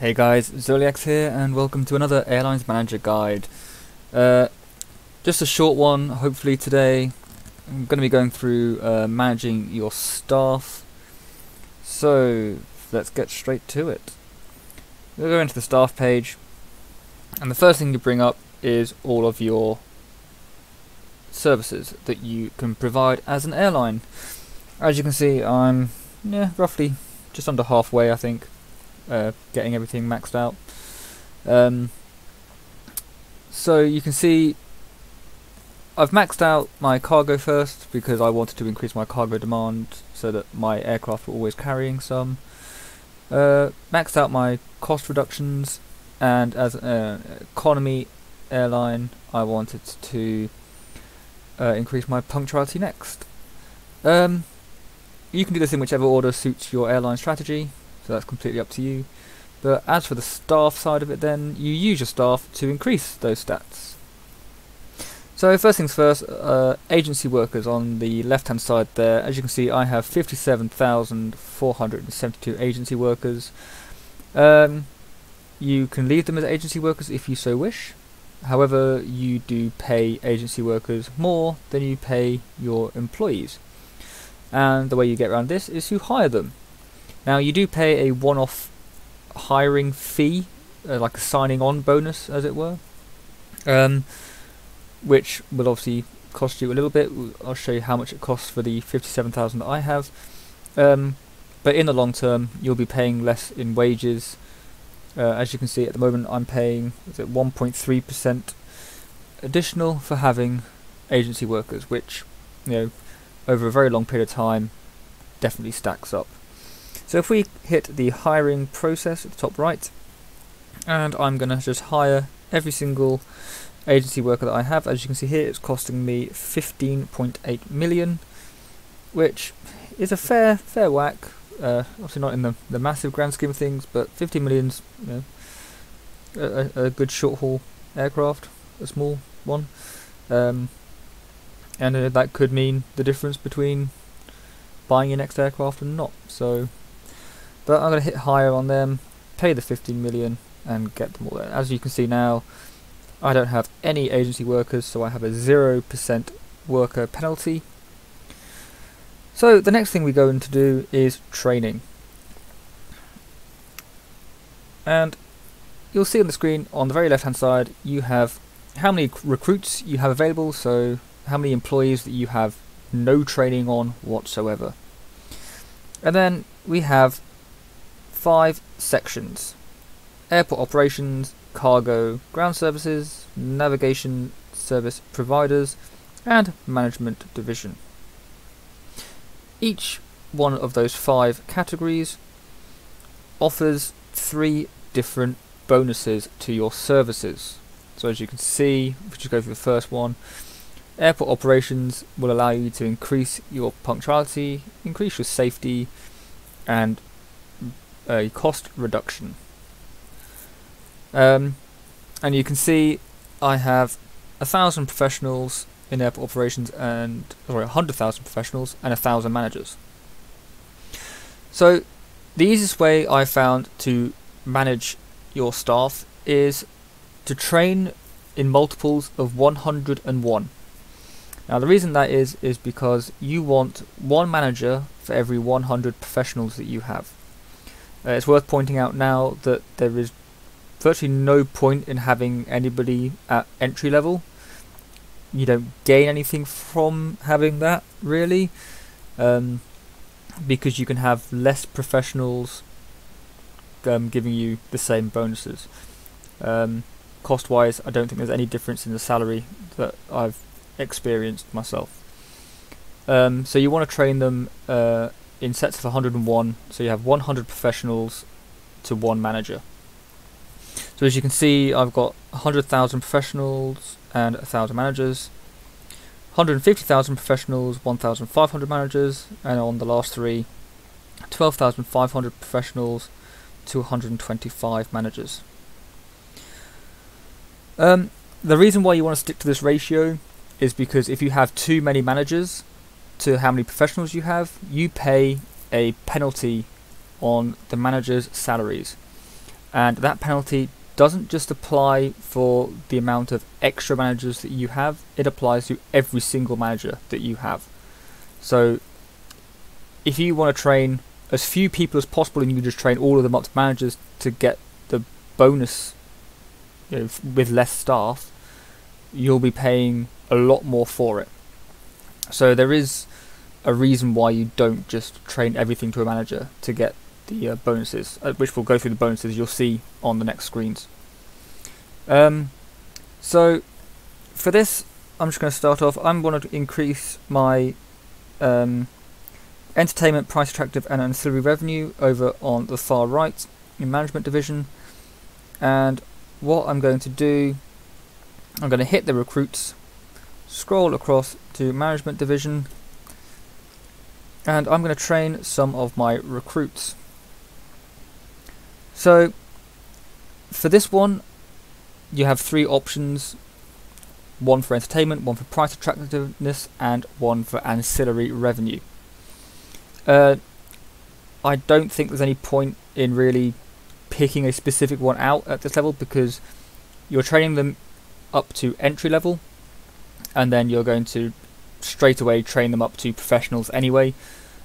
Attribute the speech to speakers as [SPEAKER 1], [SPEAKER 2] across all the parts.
[SPEAKER 1] Hey guys, Zoliax here and welcome to another Airlines Manager guide. Just a short one hopefully today. I'm going to be going through managing your staff. So let's get straight to it. We'll go into the staff page and the first thing you bring up is all of your services that you can provide as an airline. As you can see, I'm roughly just under halfway, I think. Getting everything maxed out. So you can see I've maxed out my cargo first because I wanted to increase my cargo demand so that my aircraft were always carrying some. Maxed out my cost reductions, and as an economy airline I wanted to increase my punctuality next. You can do this in whichever order suits your airline strategy, so that's completely up to you. But as for the staff side of it, then you use your staff to increase those stats. So first things first, agency workers on the left hand side there. As you can see, I have 57,472 agency workers. You can leave them as agency workers if you so wish. However, you do pay agency workers more than you pay your employees. And the way you get around this is to hire them. Now you do pay a one-off hiring fee, like a signing on bonus as it were, which will obviously cost you a little bit. I'll show you how much it costs for the 57,000 that I have, but in the long term you'll be paying less in wages. As you can see at the moment I'm paying 1.3% additional for having agency workers, which over a very long period of time definitely stacks up. So if we hit the hiring process at the top right, and I'm going to just hire every single agency worker that I have. As you can see here, it's costing me 15.8 million, which is a fair whack. Obviously not in the massive grand scheme of things, but 15 million's a good short haul aircraft, a small one, and that could mean the difference between buying your next aircraft and not. So. But I'm going to hit hire on them, pay the 15 million and get them all there. As you can see now, I don't have any agency workers, so I have a 0% worker penalty. So the next thing we go in to do is training. And you'll see on the screen on the very left hand side you have how many recruits you have available, so how many employees that you have no training on whatsoever. And then we have 5 sections: airport operations, cargo, ground services, navigation service providers, and management division. Each one of those 5 categories offers 3 different bonuses to your services. So as you can see, if we just go through the first one, airport operations will allow you to increase your punctuality, increase your safety, and a cost reduction. And you can see I have 1,000 professionals in airport operations, and 100,000 professionals and 1,000 managers. So the easiest way I found to manage your staff is to train in multiples of 101. Now the reason that is because you want one manager for every 100 professionals that you have. It's worth pointing out now that there is virtually no point in having anybody at entry level. You don't gain anything from having that really, because you can have less professionals giving you the same bonuses. Cost wise, I don't think there's any difference in the salary that I've experienced myself. So you want to train them in sets of 101, so you have 100 professionals to 1 manager. So as you can see, I've got 100,000 professionals and 1,000 managers, 150,000 professionals, 1,500 managers, and on the last 3, 12,500 professionals to 125 managers. The reason why you want to stick to this ratio is because if you have too many managers to how many professionals you have, you pay a penalty on the manager's salaries. and that penalty doesn't just apply for the amount of extra managers that you have, it applies to every single manager that you have. So if you want to train as few people as possible and you can just train all of them up to managers to get the bonus, with less staff, you'll be paying a lot more for it. So there is a reason why you don't just train everything to a manager to get the bonuses, which we'll go through the bonuses you'll see on the next screens. So for this, I'm just going to start off. I'm going to increase my entertainment, price attractive and ancillary revenue over on the far right in management division. And what I'm going to do, I'm going to hit the recruits, scroll across to management division, and I'm going to train some of my recruits. So for this one, you have 3 options: one for entertainment, one for price attractiveness, and one for ancillary revenue. I don't think there's any point in really picking a specific one out at this level, because you're training them up to entry level, and then you're going to straight away train them up to professionals anyway,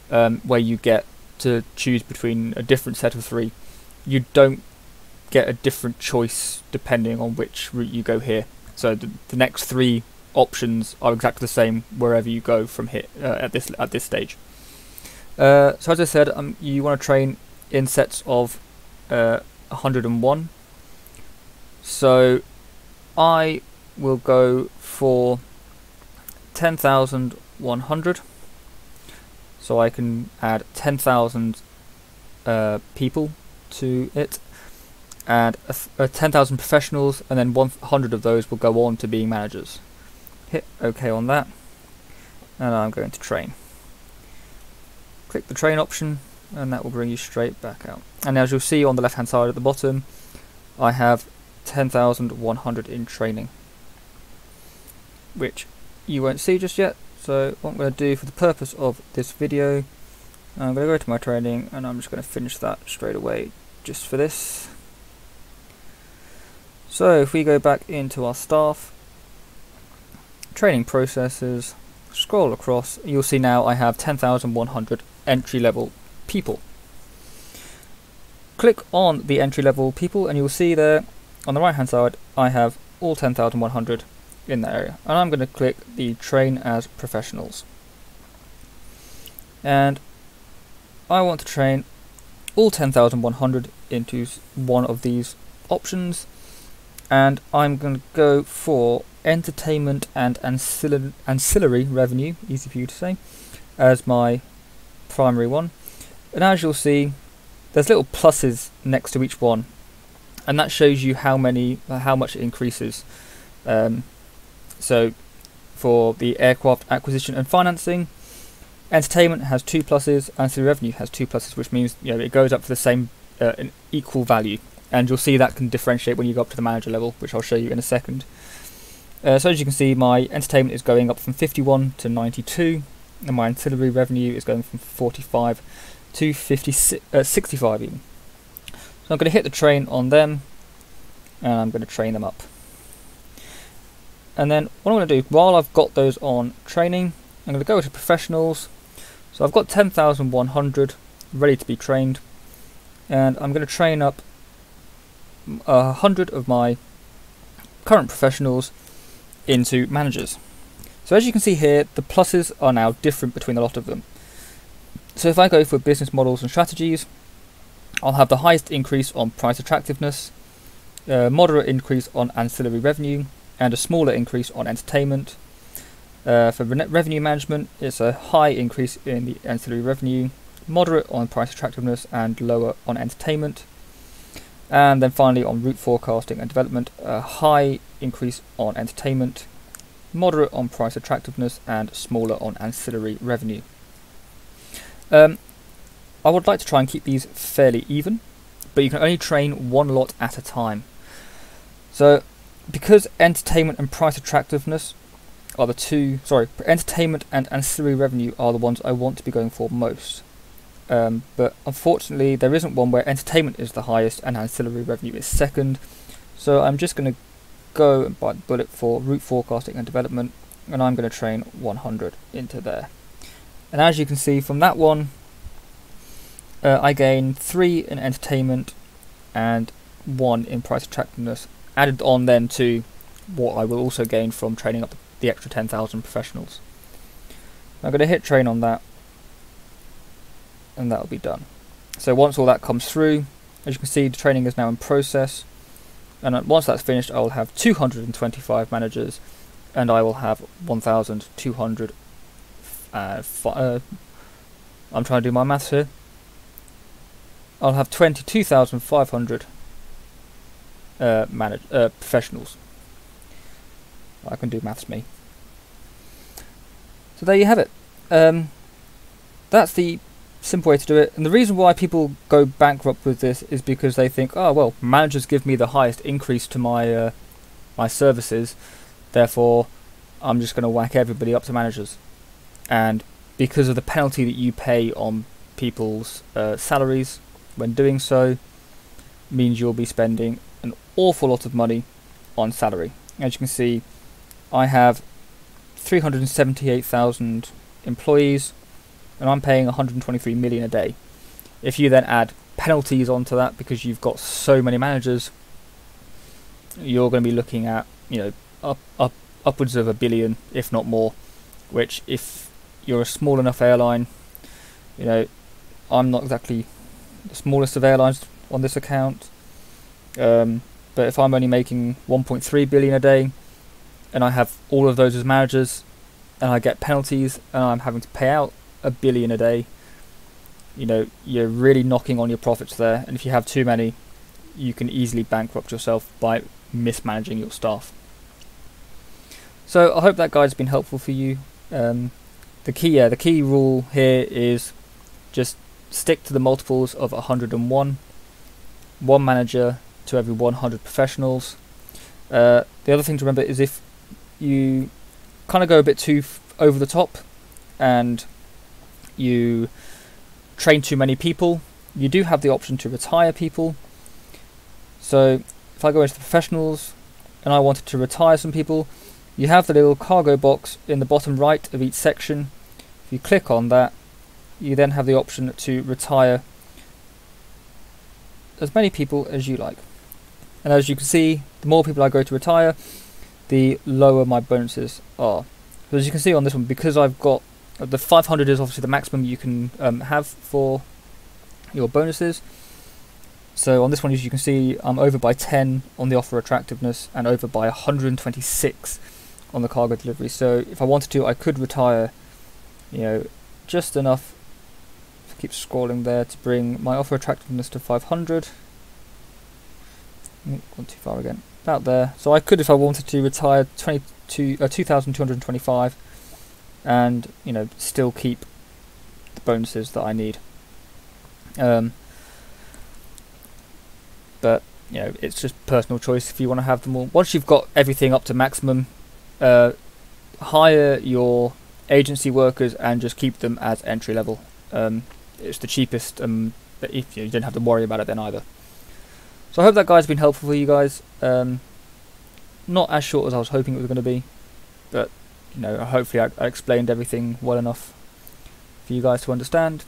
[SPEAKER 1] where you get to choose between a different set of 3. You don't get a different choice depending on which route you go here. So the next 3 options are exactly the same wherever you go from here at this stage. So as I said, you want to train in sets of 101. So I will go for 10,100. So I can add 10,000 people to it, and 10,000 professionals, and then 100 of those will go on to being managers. Hit OK on that, and I'm going to train. Click the train option, and that will bring you straight back out. And as you'll see on the left hand side at the bottom, I have 10,100 in training, which you won't see just yet. So what I'm going to do for the purpose of this video, I'm going to go to my training, and I'm just going to finish that straight away just for this. So if we go back into our staff, training processes, scroll across, you'll see now I have 10,100 entry level people. Click on the entry level people, and you'll see there on the right hand side I have all 10,100 in that area, and I'm going to click the train as professionals, and I want to train all 10,100 into one of these options, and I'm going to go for entertainment and ancillary revenue, easy for you to say, as my primary one. And as you'll see, there's little pluses next to each one, and that shows you how much it increases. So for the aircraft acquisition and financing, entertainment has 2 pluses, ancillary revenue has 2 pluses, which means it goes up for the same an equal value, and you'll see that can differentiate when you go up to the manager level, which I'll show you in a second. So as you can see, my entertainment is going up from 51 to 92, and my ancillary revenue is going from 45 to 65 even. So I'm going to hit the train on them, and I'm going to train them up. And then what I'm going to do, while I've got those on training, I'm going to go to professionals. So I've got 10,100 ready to be trained, and I'm going to train up 100 of my current professionals into managers. So as you can see here, the pluses are now different between a lot of them. So if I go for business models and strategies, I'll have the highest increase on price attractiveness, moderate increase on ancillary revenue, and a smaller increase on entertainment. For revenue management, it's a high increase in the ancillary revenue, moderate on price attractiveness, and lower on entertainment. And then finally on route forecasting and development, a high increase on entertainment, moderate on price attractiveness, and smaller on ancillary revenue. I would like to try and keep these fairly even, but you can only train one lot at a time. So because entertainment and price attractiveness are entertainment and ancillary revenue are the ones I want to be going for most. but unfortunately there isn't one where entertainment is the highest and ancillary revenue is second. So I'm just going to go and bite the bullet for route forecasting and development, and I'm going to train 100 into there. And as you can see from that one, I gain 3 in entertainment and 1 in price attractiveness, added on then to what I will also gain from training up the extra 10,000 professionals. I'm going to hit train on that, and that'll be done. So once all that comes through, as you can see, the training is now in process, and once that's finished I will have 225 managers, and I will have 1,200 I'm trying to do my maths here. I'll have 22,500 professionals. I can do maths, me. So there you have it. That's the simple way to do it, and the reason why people go bankrupt with this is because they think, oh well, managers give me the highest increase to my my services, therefore I'm just going to whack everybody up to managers. And because of the penalty that you pay on people's salaries when doing so, means you'll be spending an awful lot of money on salary. As you can see, I have 378,000 employees, and I'm paying 123 million a day. If you then add penalties onto that because you've got so many managers, you're going to be looking at, you know, upwards of $1 billion, if not more. Which, if you're a small enough airline, you know, I'm not exactly the smallest of airlines on this account, but if I'm only making 1.3 billion a day, and I have all of those as managers, and I get penalties, and I'm having to pay out $1 billion a day, you know, you're really knocking on your profits there. And if you have too many, you can easily bankrupt yourself by mismanaging your staff. So I hope that guide's been helpful for you. The key rule here is just stick to the multiples of 101, one manager to every 100 professionals. The other thing to remember is if you kind of go a bit too over the top and you train too many people, you do have the option to retire people. So if I go into the professionals and I wanted to retire some people, you have the little cargo box in the bottom right of each section. If you click on that, you then have the option to retire as many people as you like. And as you can see, the more people I go to retire, the lower my bonuses are. So as you can see on this one, because I've got the 500 is obviously the maximum you can have for your bonuses. So on this one, as you can see, I'm over by 10 on the offer attractiveness and over by 126 on the cargo delivery. So if I wanted to, I could retire, you know, just enough. Keep scrolling there to bring my offer attractiveness to 500. Gone too far again. About there. So I could, if I wanted to, retire 2,225, and you know, still keep the bonuses that I need. But you know, it's just personal choice if you want to have them all. Once you've got everything up to maximum, hire your agency workers and just keep them as entry level. It's the cheapest, but if you don't have to worry about it then either. So I hope that guide's been helpful for you guys. Not as short as I was hoping it was going to be, but you know, hopefully I explained everything well enough for you guys to understand.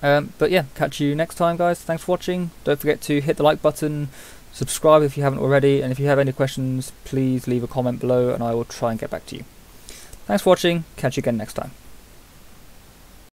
[SPEAKER 1] But yeah, catch you next time, guys. Thanks for watching. Don't forget to hit the like button, subscribe if you haven't already, and if you have any questions, please leave a comment below and I will try and get back to you. Thanks for watching. Catch you again next time.